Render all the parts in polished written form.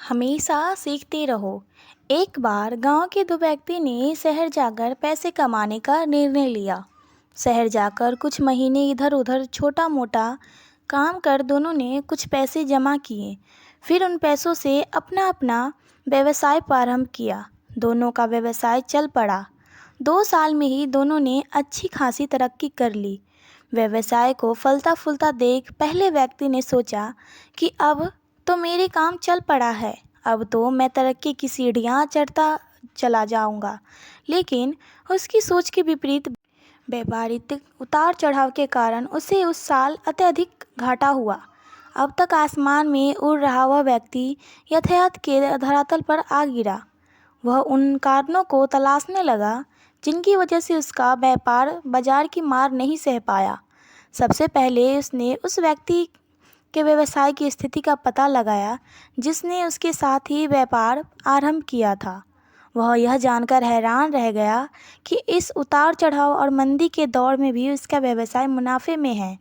हमेशा सीखते रहो। एक बार गांव के दो व्यक्ति ने शहर जाकर पैसे कमाने का निर्णय लिया। शहर जाकर कुछ महीने इधर उधर छोटा मोटा काम कर दोनों ने कुछ पैसे जमा किए। फिर उन पैसों से अपना अपना व्यवसाय प्रारंभ किया। दोनों का व्यवसाय चल पड़ा। 2 साल में ही दोनों ने अच्छी खासी तरक्की कर ली। व्यवसाय को फलता फूलता देख पहले व्यक्ति ने सोचा कि अब तो मेरे काम चल पड़ा है, अब तो मैं तरक्की की सीढ़ियाँ चढ़ता चला जाऊंगा। लेकिन उसकी सोच के विपरीत व्यापारिक उतार चढ़ाव के कारण उसे उस साल अत्यधिक घाटा हुआ। अब तक आसमान में उड़ रहा वह व्यक्ति यथार्थ के धरातल पर आ गिरा। वह उन कारणों को तलाशने लगा जिनकी वजह से उसका व्यापार बाजार की मार नहीं सह पाया। सबसे पहले उसने उस व्यक्ति के व्यवसाय की स्थिति का पता लगाया जिसने उसके साथ ही व्यापार आरंभ किया था। वह यह जानकर हैरान रह गया कि इस उतार चढ़ाव और मंदी के दौर में भी उसका व्यवसाय मुनाफे में है।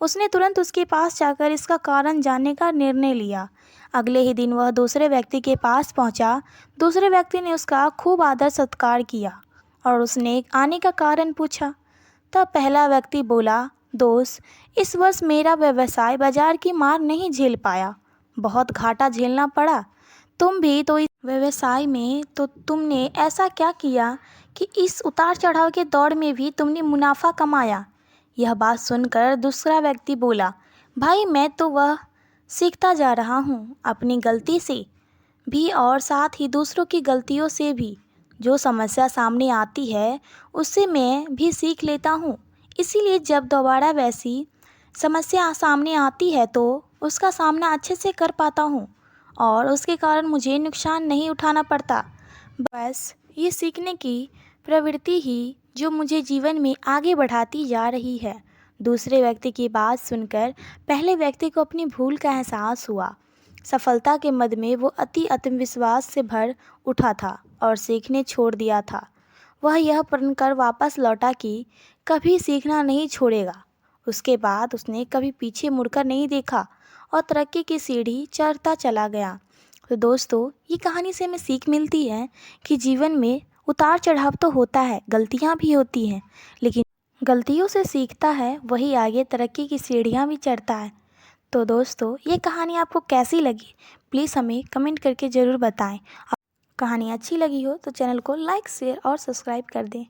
उसने तुरंत उसके पास जाकर इसका कारण जानने का निर्णय लिया। अगले ही दिन वह दूसरे व्यक्ति के पास पहुंचा। दूसरे व्यक्ति ने उसका खूब आदर सत्कार किया और उसने आने का कारण पूछा। तब पहला व्यक्ति बोला, दोस्त, इस वर्ष मेरा व्यवसाय बाजार की मार नहीं झेल पाया, बहुत घाटा झेलना पड़ा। तुम भी तो इस व्यवसाय में, तो तुमने ऐसा क्या किया कि इस उतार चढ़ाव के दौर में भी तुमने मुनाफा कमाया। यह बात सुनकर दूसरा व्यक्ति बोला, भाई मैं तो वह सीखता जा रहा हूँ, अपनी गलती से भी और साथ ही दूसरों की गलतियों से भी। जो समस्या सामने आती है उससे मैं भी सीख लेता हूँ, इसीलिए जब दोबारा वैसी समस्या सामने आती है तो उसका सामना अच्छे से कर पाता हूँ और उसके कारण मुझे नुकसान नहीं उठाना पड़ता। बस ये सीखने की प्रवृत्ति ही जो मुझे जीवन में आगे बढ़ाती जा रही है। दूसरे व्यक्ति की बात सुनकर पहले व्यक्ति को अपनी भूल का एहसास हुआ। सफलता के मद में वो अति आत्मविश्वास से भर उठा था और सीखने छोड़ दिया था। वह यह प्रण कर वापस लौटा कि कभी सीखना नहीं छोड़ेगा। उसके बाद उसने कभी पीछे मुड़कर नहीं देखा और तरक्की की सीढ़ी चढ़ता चला गया। तो दोस्तों, ये कहानी से हमें सीख मिलती है कि जीवन में उतार चढ़ाव तो होता है, गलतियाँ भी होती हैं, लेकिन गलतियों से सीखता है वही आगे तरक्की की सीढ़ियाँ भी चढ़ता है। तो दोस्तों, ये कहानी आपको कैसी लगी प्लीज़ हमें कमेंट करके ज़रूर बताएं। कहानी अच्छी लगी हो तो चैनल को लाइक शेयर और सब्सक्राइब कर दें।